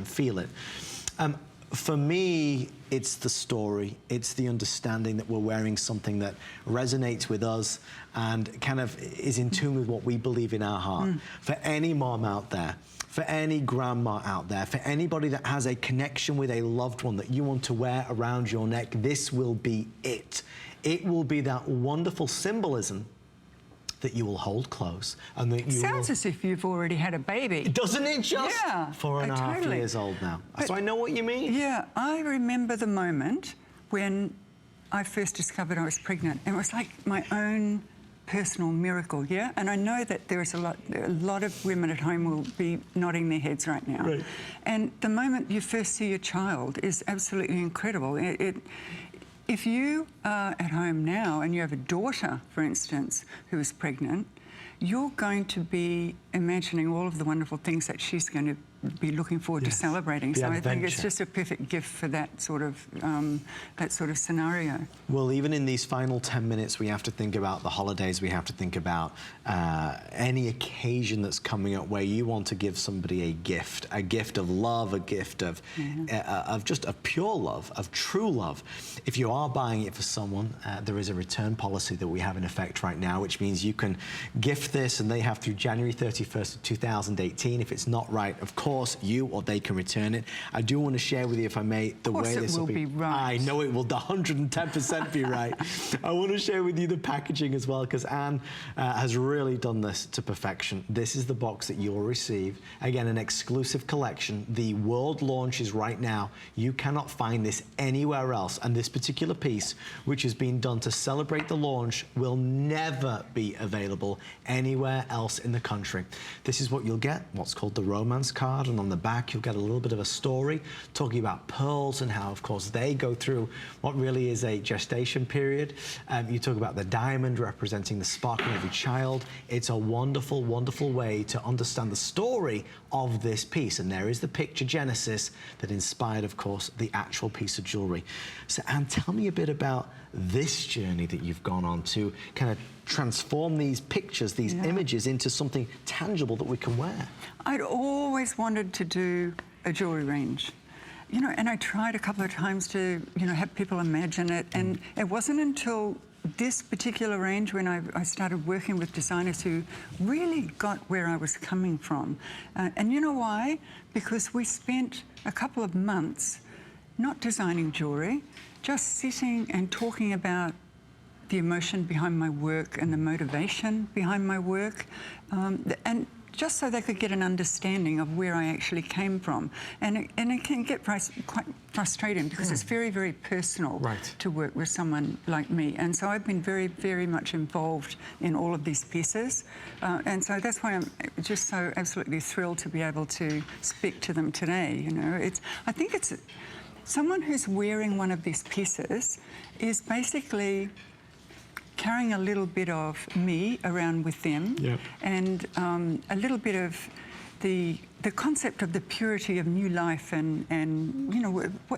feel it. For me, it's the story. It's the understanding that we're wearing something that resonates with us and kind of is in tune with what we believe in our heart. For any mom out there, for any grandma out there, for anybody that has a connection with a loved one that you want to wear around your neck, this will be it. It will be that wonderful symbolism that you will hold close and that you sounds as if you've already had a baby. Doesn't it just? Yeah, 4.5 years old now. But, so I know what you mean. Yeah, I remember the moment when I first discovered I was pregnant, and it was like my own personal miracle, yeah? And I know that there are a lot of women at home will be nodding their heads right now. Right. And the moment you first see your child is absolutely incredible. If you are at home now and you have a daughter, for instance, who is pregnant, you're going to be imagining all of the wonderful things that she's going to be looking forward to celebrating. So I think it's just a perfect gift for that sort of scenario. Well, even in these final 10 minutes, we have to think about the holidays. We have to think about any occasion that's coming up where you want to give somebody a gift of love, a gift of just a pure love, of true love. If you are buying it for someone, there is a return policy that we have in effect right now, which means you can gift this and they have through January 31st of 2018. If it's not right, of course, you or they can return it. I do want to share with you, if I may, the way this will be right. I know it will 110% be right. I want to share with you the packaging as well, because Anne has really done this to perfection. This is the box that you'll receive. Again, an exclusive collection. The world launch is right now. You cannot find this anywhere else. And this particular piece, which has been done to celebrate the launch, will never be available anywhere else in the country. This is what you'll get, what's called the romance card. And on the back, you'll get a little bit of a story talking about pearls and how, of course, they go through what really is a gestation period. You talk about the diamond representing the spark in every child. It's a wonderful, wonderful way to understand the story of this piece. And there is the picture genesis that inspired, of course, the actual piece of jewelry. So, Anne, tell me a bit about this journey that you've gone on to kind of transform these pictures, these images into something tangible that we can wear. I'd always wanted to do a jewelry range. You know, and I tried a couple of times to, have people imagine it. And it wasn't until this particular range when I started working with designers who really got where I was coming from. And you know why? Because we spent a couple of months not designing jewelry, just sitting and talking about the emotion behind my work and the motivation behind my work. And just so they could get an understanding of where I actually came from. And it can get quite frustrating because it's very, very personal to work with someone like me. And so I've been very, very much involved in all of these pieces. And so that's why I'm just so absolutely thrilled to be able to speak to them today. I think it's someone who's wearing one of these pieces is basically carrying a little bit of me around with them, and a little bit of the concept of the purity of new life and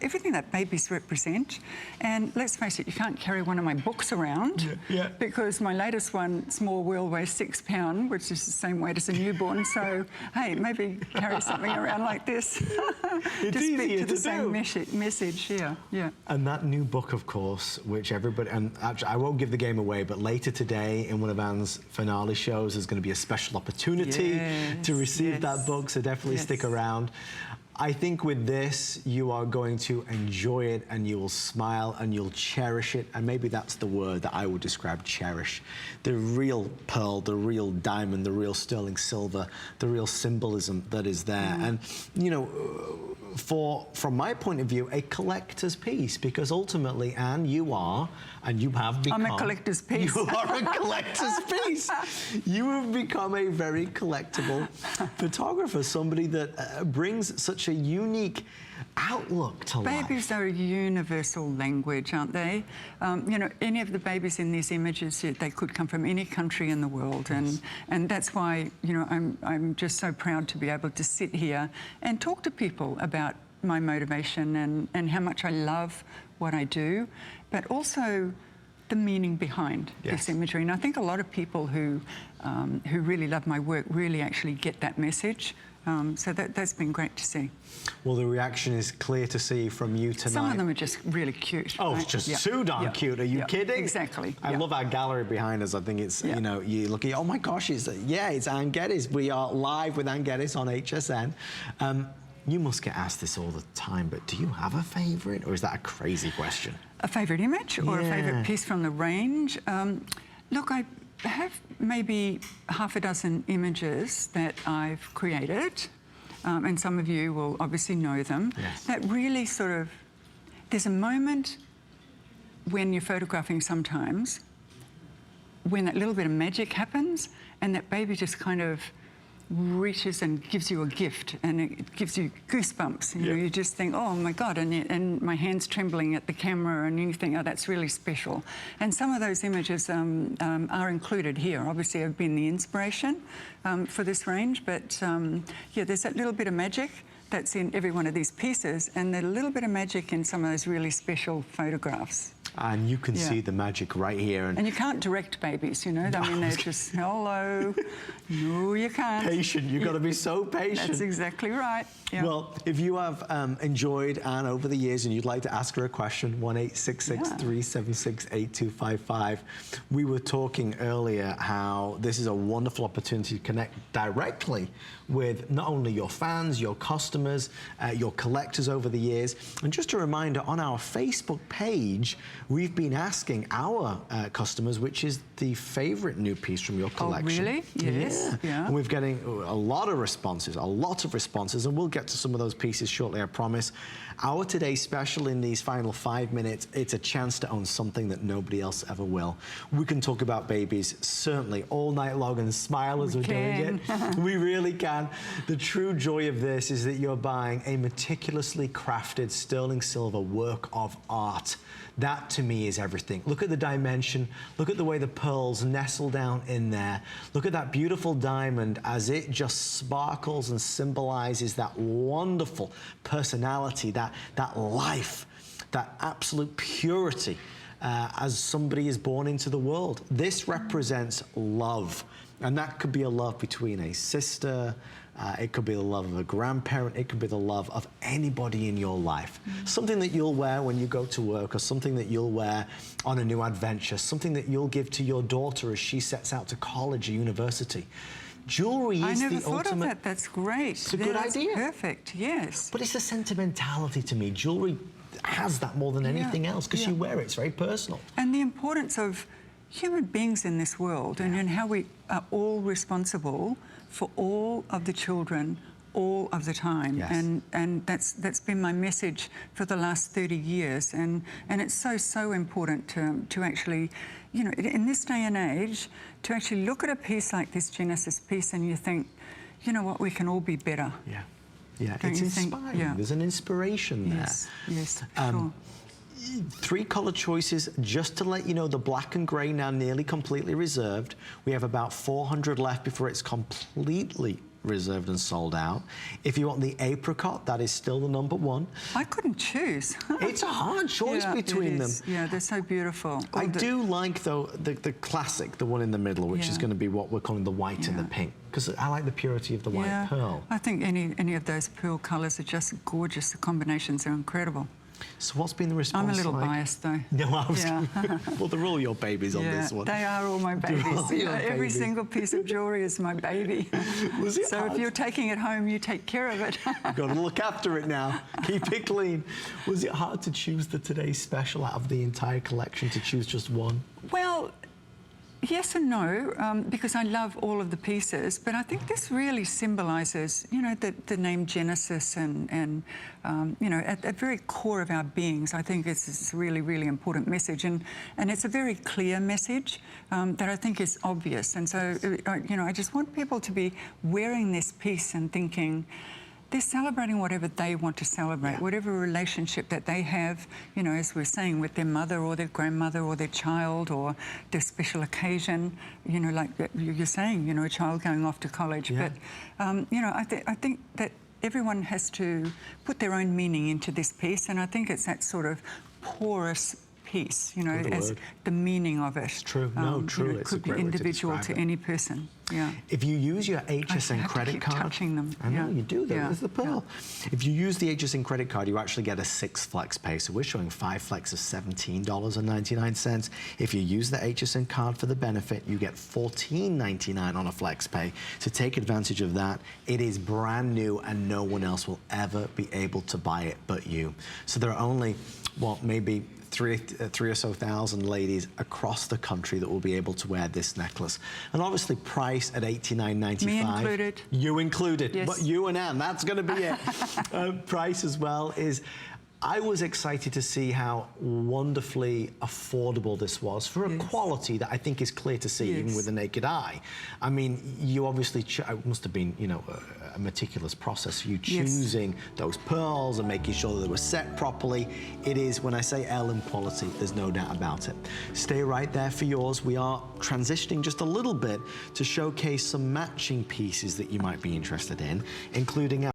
everything that babies represent. And let's face it, you can't carry one of my books around because my latest one, Small World, weighs 6 pounds, which is the same weight as a newborn. So, hey, maybe carry something around like this it's to speak to the same message. Yeah. And that new book, of course, which everybody, and actually I won't give the game away, but later today in one of Anne's finale shows, there's going to be a special opportunity to receive that book. So definitely stick around. I think with this, you are going to enjoy it and you will smile and you'll cherish it. And maybe that's the word that I would describe, cherish. The real pearl, the real diamond, the real sterling silver, the real symbolism that is there. And, from my point of view, a collector's piece, because ultimately, Anne, you are, and you have become... I'm a collector's piece. You are a collector's piece. You have become a very collectible photographer, somebody that brings such a unique outlook to life. Babies are a universal language, aren't they? Any of the babies in these images, they could come from any country in the world, and that's why, I'm just so proud to be able to sit here and talk to people about my motivation and how much I love what I do, but also the meaning behind this imagery. And I think a lot of people who really love my work really actually get that message. So that's been great to see. Well, the reaction is clear to see from you tonight. Some of them are just really cute. Oh, right? it's just too darn cute. Are you kidding? Exactly. I love our gallery behind us. I think it's, you know, you look at, oh my gosh, it's Anne Geddes. We are live with Anne Geddes on HSN. You must get asked this all the time, but do you have a favourite, or is that a crazy question? A favourite image or a favourite piece from the range? Look, I have maybe half a dozen images that I've created, and some of you will obviously know them, that really sort of, there's a moment when you're photographing sometimes when that little bit of magic happens and that baby just kind of reaches and gives you a gift, and it gives you goosebumps. You know, you just think, oh my God, and my hand's trembling at the camera, and you think, oh, that's really special. And some of those images are included here. Obviously, have been the inspiration for this range, but yeah, there's that little bit of magic that's in every one of these pieces, and a little bit of magic in some of those really special photographs. And you can see the magic right here. And you can't direct babies, you know. I mean, they're just, hello. No, you can't. Patient. You've got to be so patient. That's exactly right. Yeah. Well, if you have enjoyed Anne over the years and you'd like to ask her a question, 1-866-376-8255. We were talking earlier how this is a wonderful opportunity to connect directly with not only your fans, your customers, your collectors over the years. And just a reminder, on our Facebook page, we've been asking our customers which is the favorite new piece from your collection. Oh, really? Yes. Yeah. And we're getting a lot of responses, and we'll get to some of those pieces shortly, I promise. Our today's special in these final 5 minutes, it's a chance to own something that nobody else ever will. We can talk about babies, certainly, all night long and smile as we're doing it. We really can. The true joy of this is that you're buying a meticulously crafted sterling silver work of art. That, to me, is everything. Look at the dimension. Look at the way the pearls nestle down in there. Look at that beautiful diamond as it just sparkles and symbolizes that wonderful personality, that life, that absolute purity as somebody is born into the world. This represents love. And that could be a love between a sister, it could be the love of a grandparent, it could be the love of anybody in your life. Something that you'll wear when you go to work, or something that you'll wear on a new adventure, something that you'll give to your daughter as she sets out to college or university. Jewelry is the ultimate... I never thought of that. That's great. It's a good idea. Perfect, yes. But it's a sentimentality to me. Jewelry has that more than anything else, because you wear it. It's very personal. And the importance of human beings in this world, and how we are all responsible for all of the children all of the time. And that's been my message for the last 30 years. And it's so important to actually, you know, in this day and age, to actually look at a piece like this Genesis piece and you think, you know what, we can all be better. Yeah, it's inspiring. There's an inspiration there. Yes, sure. 3 color choices, just to let you know. The black and gray now nearly completely reserved. We have about 400 left before it's completely reserved and sold out. If you want the apricot, that is still the #1. I couldn't choose. It's a hard choice between them. Yeah, they're so beautiful. I do like, though, the classic, the one in the middle, which is going to be what we're calling the white and the pink, because I like the purity of the white pearl. I think any of those pearl colors are just gorgeous. The combinations are incredible. So what's been the response I'm a little like? Biased, though. No, I was... Well, they're all your babies on this one. They are all my babies. Every single piece of jewellery is my baby. So if you're taking it home, you take care of it. You've got to look after it now. Keep it clean. Was it hard to choose the today's special out of the entire collection, to choose just one? Well, yes and no, because I love all of the pieces, but I think this really symbolises, you know, the name Genesis and you know, at the very core of our beings. I think it's a really, really important message, and it's a very clear message that I think is obvious. And so, you know, I just want people to be wearing this piece and thinking, they're celebrating whatever they want to celebrate, whatever relationship that they have, you know, as we're saying, with their mother or their grandmother or their child or their special occasion, you know, like you're saying, you know, a child going off to college. But, you know, I think that everyone has to put their own meaning into this piece, and I think it's that sort of porous piece, you know, as the meaning of it. It's true. No, true. You know, it could be individual to any person. Yeah. If you use your HSN have to credit keep card, touching them. I know Yeah. you do. Yeah. There's the pearl. If you use the HSN credit card, you actually get a 6 flex pay. So we're showing 5 flex of $17.99. If you use the HSN card for the benefit, you get $14.99 on a flex pay. So take advantage of that. It is brand new and no one else will ever be able to buy it but you. So there are only, well, maybe three or so thousand ladies across the country that will be able to wear this necklace. And obviously priced at $89.95. Me included. You included. Yes. But you and Anne, that's going to be it. Price as well is... I was excited to see how wonderfully affordable this was for a quality that I think is clear to see even with the naked eye. I mean, you obviously, it must have been, you know, a meticulous process for you choosing those pearls and making sure that they were set properly. It is, when I say heirloom quality, there's no doubt about it. Stay right there for yours. We are transitioning just a little bit to showcase some matching pieces that you might be interested in, including